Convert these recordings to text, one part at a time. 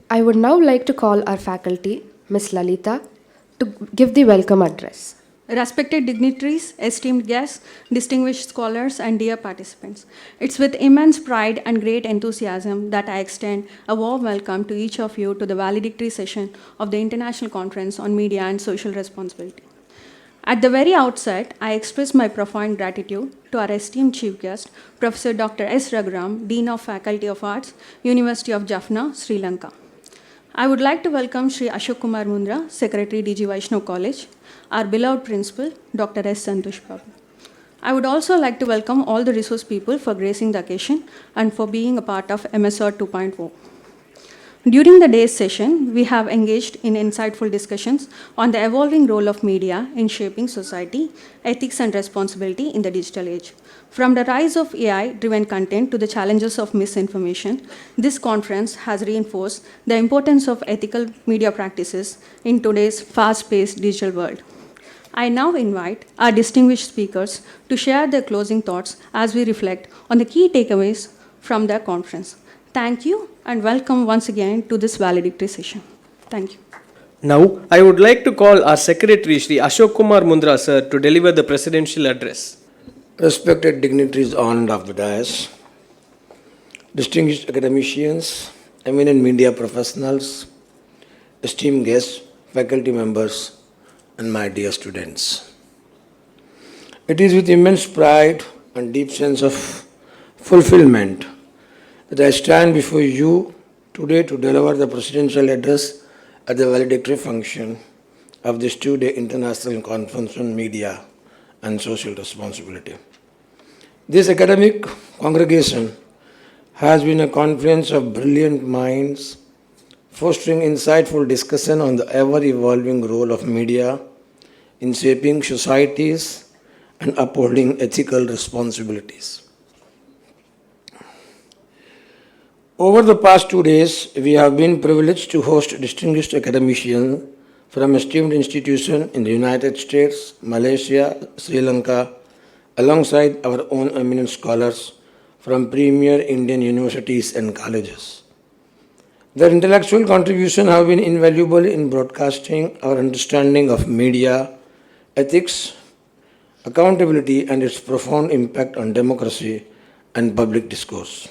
I would now like to call our faculty, Ms. Lalita, to give the welcome address. Respected dignitaries, esteemed guests, distinguished scholars, and dear participants, it's with immense pride and great enthusiasm that I extend a warm welcome to each of you to the valedictory session of the International Conference on Media and Social Responsibility. At the very outset, I express my profound gratitude to our esteemed chief guest, Professor Dr. S. Raghuram, Dean of Faculty of Arts, University of Jaffna, Sri Lanka. I would like to welcome Shri Ashok Kumar Mundhra, Secretary DG Vaishnava College, our beloved principal, Dr. S. Santhosh Baboo. I would also like to welcome all the resource people for gracing the occasion and for being a part of MSR 2.0. During the day's session, we have engaged in insightful discussions on the evolving role of media in shaping society, ethics, and responsibility in the digital age. From the rise of AI-driven content to the challenges of misinformation, this conference has reinforced the importance of ethical media practices in today's fast-paced digital world. I now invite our distinguished speakers to share their closing thoughts as we reflect on the key takeaways from their conference. Thank you and welcome once again to this valedictory session. Thank you. Now, I would like to call our Secretary, Shri Ashok Kumar Mundhra, sir, to deliver the presidential address. Respected dignitaries on of the dais, distinguished academicians, eminent media professionals, esteemed guests, faculty members, and my dear students. It is with immense pride and deep sense of fulfillment that I stand before you today to deliver the presidential address at the valedictory function of this two-day International Conference on Media and Social Responsibility. This academic congregation has been a confluence of brilliant minds, fostering insightful discussion on the ever-evolving role of media in shaping societies and upholding ethical responsibilities. Over the past 2 days, we have been privileged to host distinguished academicians from esteemed institutions in the United States, Malaysia, Sri Lanka, alongside our own eminent scholars from premier Indian universities and colleges. Their intellectual contributions have been invaluable in broadcasting our understanding of media, ethics, accountability, and its profound impact on democracy and public discourse.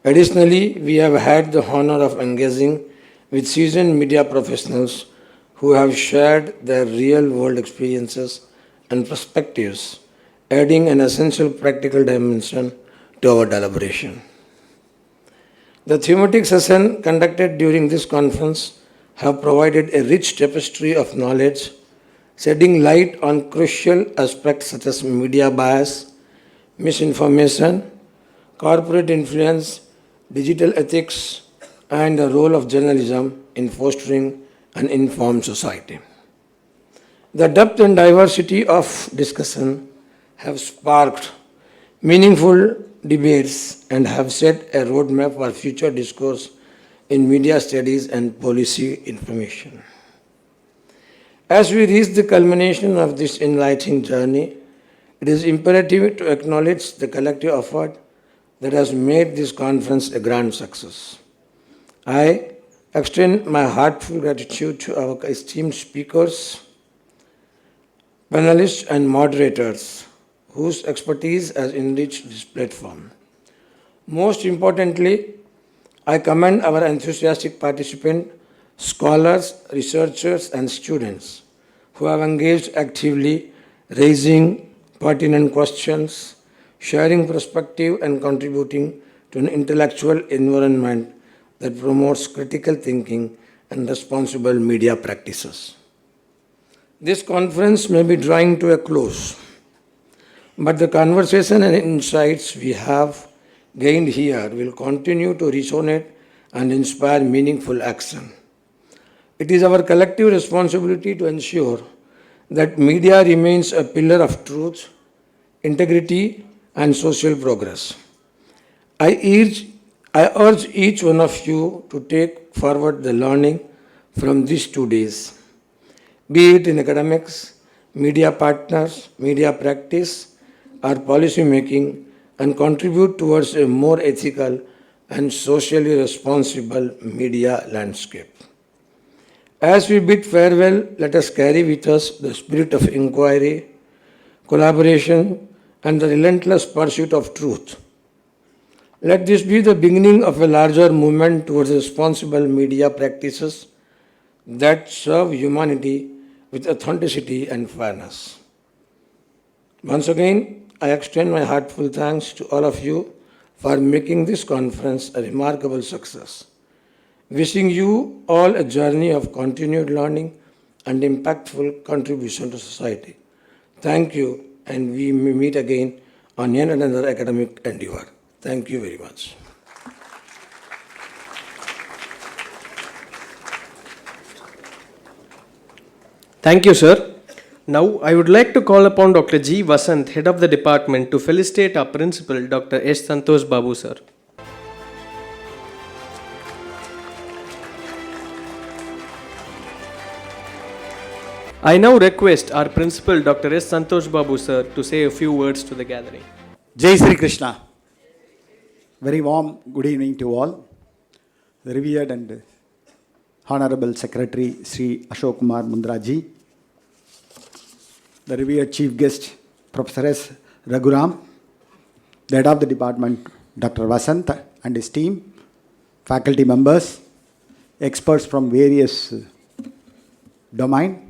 Additionally, we have had the honor of engaging with seasoned media professionals who have shared their real-world experiences and perspectives, adding an essential practical dimension to our deliberation. The thematic session conducted during this conference have provided a rich tapestry of knowledge, shedding light on crucial aspects such as media bias, misinformation, corporate influence, digital ethics, and the role of journalism in fostering an informed society. The depth and diversity of discussion have sparked meaningful debates and have set a roadmap for future discourse in media studies and policy information. As we reach the culmination of this enlightening journey, it is imperative to acknowledge the collective effort that has made this conference a grand success. I extend my heartfelt gratitude to our esteemed speakers, panelists, and moderators whose expertise has enriched this platform. Most importantly, I commend our enthusiastic participants, scholars, researchers, and students who have engaged actively, raising pertinent questions, sharing perspective, and contributing to an intellectual environment that promotes critical thinking and responsible media practices. This conference may be drawing to a close, but the conversation and insights we have gained here will continue to resonate and inspire meaningful action. It is our collective responsibility to ensure that media remains a pillar of truth, integrity, and social progress. I urge each one of you to take forward the learning from these 2 days, be it in academics, media partners, media practice, or policy making, and contribute towards a more ethical and socially responsible media landscape. As we bid farewell, let us carry with us the spirit of inquiry, collaboration, and the relentless pursuit of truth. Let this be the beginning of a larger movement towards responsible media practices that serve humanity with authenticity and fairness. Once again, I extend my heartfelt thanks to all of you for making this conference a remarkable success. Wishing you all a journey of continued learning and impactful contribution to society. Thank you, and we may meet again on yet another academic endeavor. Thank you very much. Thank you, sir. Now, I would like to call upon Dr. G. Vasant, Head of the Department, to felicitate our Principal, Dr. S. Santhosh Baboo, sir. I now request our Principal, Dr. S. Santhosh Baboo, sir, to say a few words to the gathering. Jai Sri Krishna. Very warm good evening to all. The revered and Honorable Secretary Shri Ashok Kumar Mundhra ji, the revered Chief Guest Professor S. Raghuram, the Head of the Department Dr. Vasant and his team, faculty members, experts from various domains,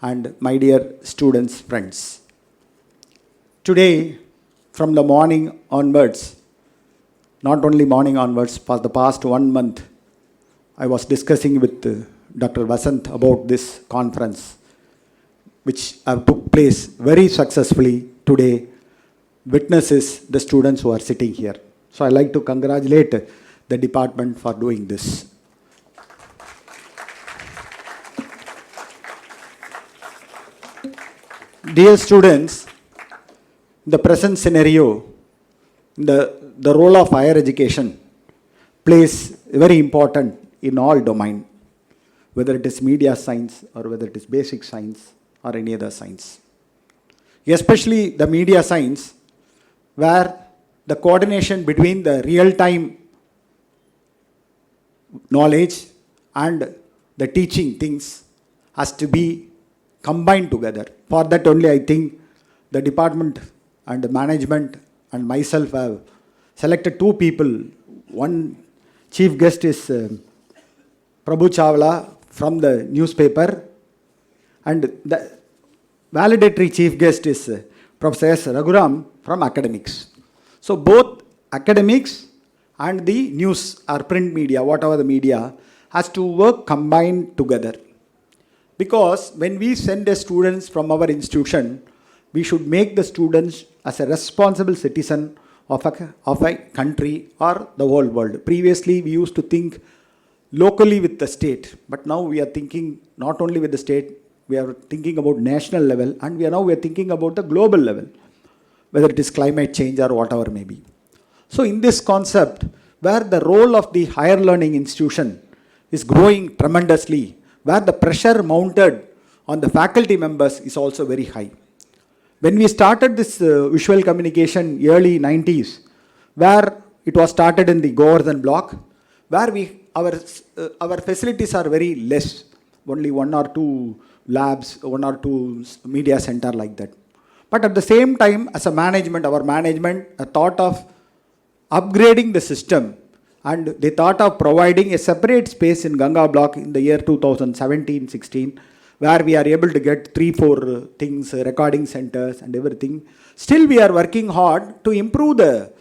and my dear students, friends. Today, from the morning onwards, not only morning onwards, for the past 1 month, I was discussing with Dr. Vasant about this conference, which took place very successfully today, witnesses the students who are sitting here. So I like to congratulate the department for doing this. Dear students, the present scenario, the role of higher education plays very important in all domain, whether it is media science or whether it is basic science or any other science. Especially the media science, where the coordination between the real-time knowledge and the teaching things has to be combined together. For that only I think the department and the management and myself have selected 2 people. One chief guest is Prabhu Chawla from the newspaper, and the valedictory chief guest is Professor S. Raghuram from academics. So both academics and the news or print media, whatever the media, has to work combined together. Because when we send the students from our institution, we should make the students as a responsible citizen of a country or the whole world. Previously, we used to think locally with the state, but now we are thinking not only with the state, we are thinking about national level, and we are thinking about the global level, whether it is climate change or whatever may be. So in this concept, where the role of the higher learning institution is growing tremendously, where the pressure mounted on the faculty members is also very high. When we started this visual communication early 90s, where it was started in the Govardhan block, where our facilities are very less, only 1 or 2 labs, 1 or 2 media center like that. But at the same time, as a management, our management thought of upgrading the system, and they thought of providing a separate space in Ganga block in the year 2017-16, where we are able to get 3-4 things, recording centers and everything. Still we are working hard to improve the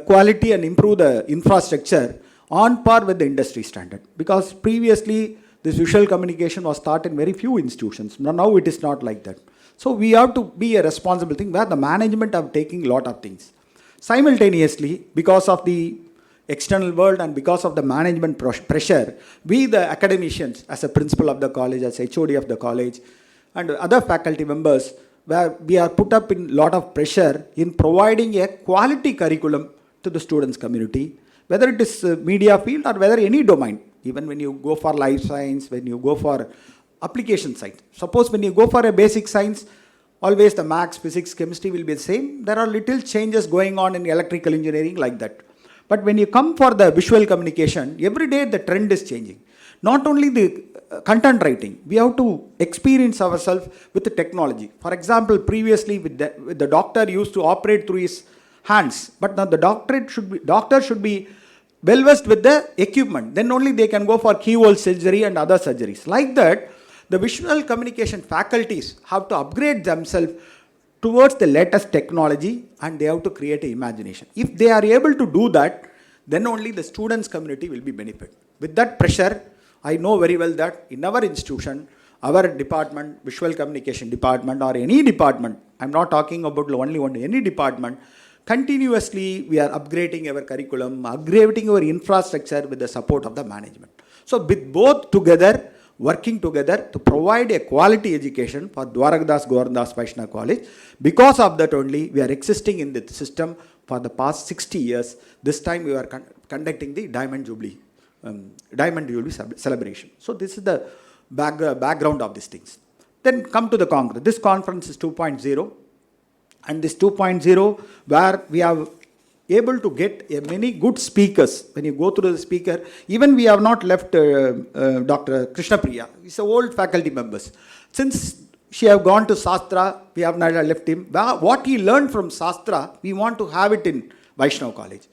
quality and improve the infrastructure on par with the industry standard. Because previously this visual communication was taught in very few institutions. Now it is not like that. So we have to be a responsible thing where the management are taking a lot of things. Simultaneously, because of the external world and because of the management pressure, we the academicians as a principal of the college, as HOD of the college and other faculty members, where we are put up in lot of pressure in providing a quality curriculum to the students community, whether it is media field or whether any domain. Even when you go for life science, when you go for application science. Suppose when you go for a basic science, always the maths, physics, chemistry will be the same. There are little changes going on in electrical engineering like that. But when you come for the visual communication, every day the trend is changing. Not only the content writing, we have to experience ourselves with the technology. For example, previously with the doctor used to operate through his hands, but now the doctor should be well versed with the equipment. Then only they can go for keyhole surgery and other surgeries. Like that, the visual communication faculties have to upgrade themselves towards the latest technology, and they have to create an imagination. If they are able to do that, then only the students community will be benefit. With that pressure, I know very well that in our institution, our department, visual communication department or any department, I'm not talking about only any department, continuously we are upgrading our curriculum, upgrading our infrastructure with the support of the management. So with both together, working together to provide a quality education for Dwarakadas Gorandas Vaishnava College. Because of that only, we are existing in the system for the past 60 years. This time we are conducting the Diamond Jubilee celebration. So this is the background of these things. Then come to the Congress. This conference is 2.0. And this 2.0, where we have able to get many good speakers. When you go through the speaker, even we have not left Dr. Krishna Priya. He's an old faculty members. Since she have gone to Shastra, we have not left him. What he learned from Shastra, we want to have it in Vaishnava College.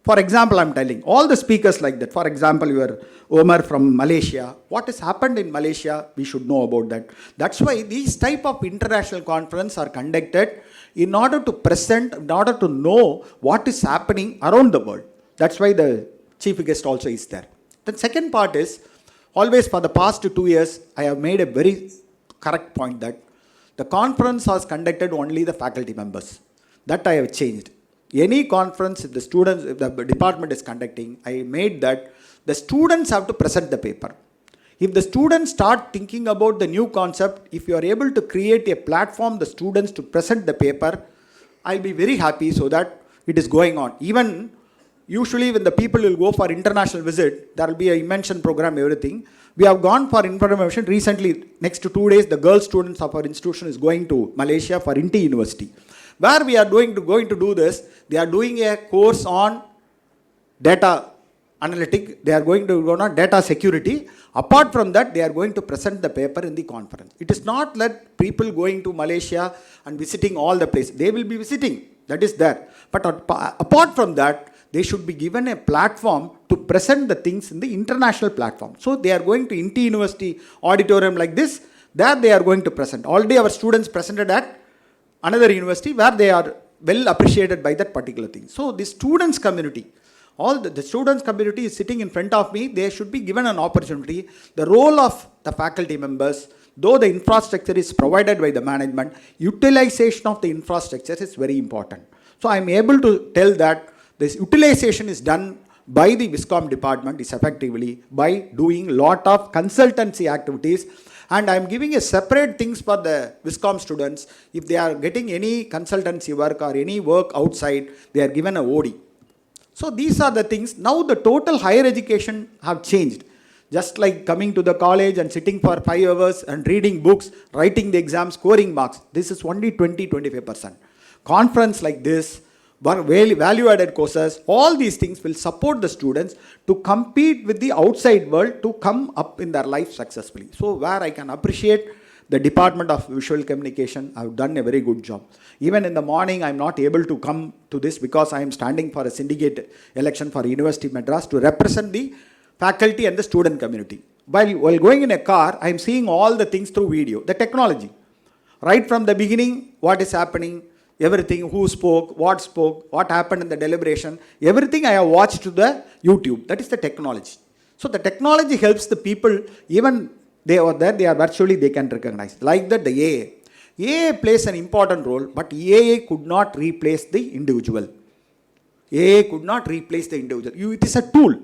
For example, I'm telling all the speakers like that. For example, your Omar from Malaysia. What has happened in Malaysia, we should know about that. That's why these type of international conferences are conducted in order to present, in order to know what is happening around the world. That's why the chief guest also is there. The second part is, always for the past 2 years, I have made a very correct point that the conference was conducted only the faculty members. That I have changed. Any conference, if the students, if the department is conducting, I made that the students have to present the paper. If the students start thinking about the new concept, if you are able to create a platform, the students to present the paper, I'll be very happy so that it is going on. Even usually when the people will go for international visit, there will be a immersion program, everything. We have gone for information recently. Next 2 days, the girl students of our institution is going to Malaysia for INTI University. Where we are going to do this, they are doing a course on data analytics, they are going to go on data security. Apart from that, they are going to present the paper in the conference. It is not that people going to Malaysia and visiting all the places. They will be visiting, that is there. But apart from that, they should be given a platform to present the things in the international platform. So they are going to INTI University auditorium like this, there they are going to present. Already our students presented at another university where they are well appreciated by that particular thing. So the students community, all the students community is sitting in front of me, they should be given an opportunity. The role of the faculty members, though the infrastructure is provided by the management, utilization of the infrastructure is very important. So I am able to tell that this utilization is done by the Viscom department is effectively by doing lot of consultancy activities. And I am giving a separate things for the Viscom students. If they are getting any consultancy work or any work outside, they are given a OD. So these are the things. Now the total higher education have changed. Just like coming to the college and sitting for 5 hours and reading books, writing the exam, scoring marks. This is only 20-25%. Conference like this, value-added courses, all these things will support the students to compete with the outside world to come up in their life successfully. So where I can appreciate the Department of Visual Communication, I have done a very good job. Even in the morning, I am not able to come to this because I am standing for a syndicate election for University of Madras to represent the faculty and the student community. While going in a car, I am seeing all the things through video, the technology. Right from the beginning, what is happening, everything, who spoke, what happened in the deliberation, everything I have watched to the YouTube. That is the technology. So the technology helps the people, even they are there, they are virtually, they can recognize. Like that, the AA. AA plays an important role, but AA could not replace the individual. AA could not replace the individual. It is a tool.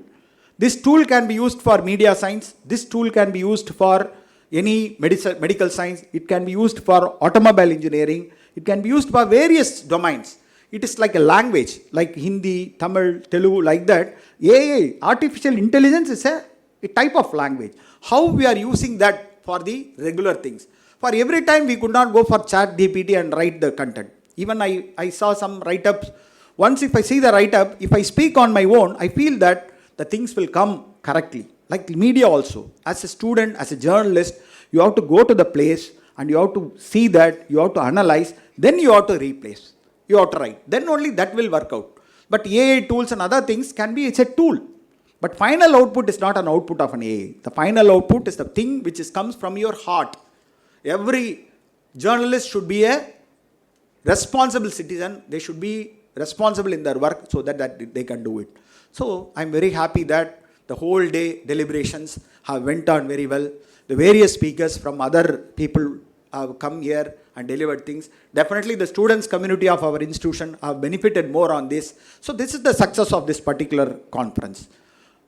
This tool can be used for media science. This tool can be used for any medical science. It can be used for automobile engineering. It can be used for various domains. It is like a language, like Hindi, Tamil, Telugu, like that. AI, artificial intelligence, is a type of language. How we are using that for the regular things. For every time we could not go for chat GPT and write the content. Even I saw some write-ups Once if I see the write-up, if I speak on my own, I feel that the things will come correctly. Like media also. As a student, as a journalist, you have to go to the place and you have to see that, you have to analyze, then you have to replace. You have to write. Then only that will work out. But AI tools and other things can be, it's a tool. But final output is not an output of an AI. The final output is the thing which comes from your heart. Every journalist should be a responsible citizen. They should be responsible in their work so that they can do it. So I'm very happy that the whole day deliberations have went on very well. The various speakers from other people have come here and delivered things. Definitely the students community of our institution have benefited more on this. So this is the success of this particular conference.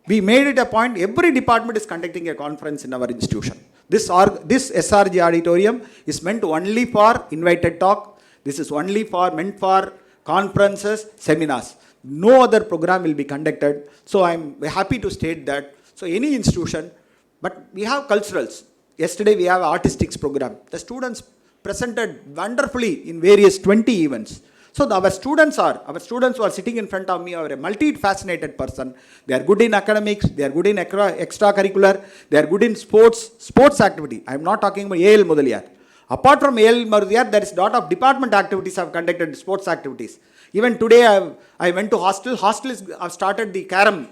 We made it a point, every department is conducting a conference in our institution. This SRG auditorium is meant only for invited talk. This is only meant for conferences, seminars. No other program will be conducted. So I'm happy to state that. So any institution, but we have culturals. Yesterday we have artistics program. The students presented wonderfully in various 20 events. So our students who are sitting in front of me are a multi-fascinated person. They are good in academics, they are good in extracurricular, they are good in sports activity. I am not talking about AL Mudaliyar. Apart from AL Mudaliyar, there is a lot of department activities have conducted sports activities. Even today I went to hostel. Have started the carom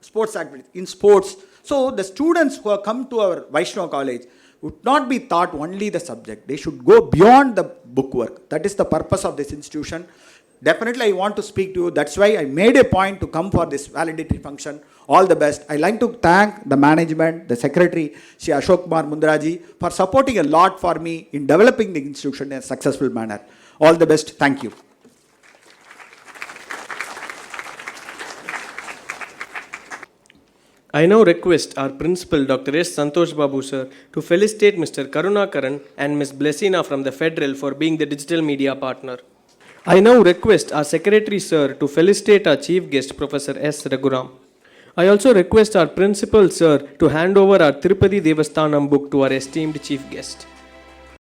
sports activities in sports. So the students who have come to our Vaishnava college would not be taught only the subject. They should go beyond the bookwork. That is the purpose of this institution. Definitely I want to speak to you. That's why I made a point to come for this valedictory function. All the best. I like to thank the management, the secretary, Shri Ashok Kumar Mundhra ji, for supporting a lot for me in developing the institution in a successful manner. All the best. Thank you. I now request our principal, Dr. S. Santhosh Baboo sir, to felicitate Mr. Karunakaran and Ms. Blessina from the Federal for being the digital media partner. I now request our secretary sir to felicitate our chief guest, Professor S. Raghuram. I also request our principal sir to hand over our Tirupati Devasthanam book to our esteemed chief guest.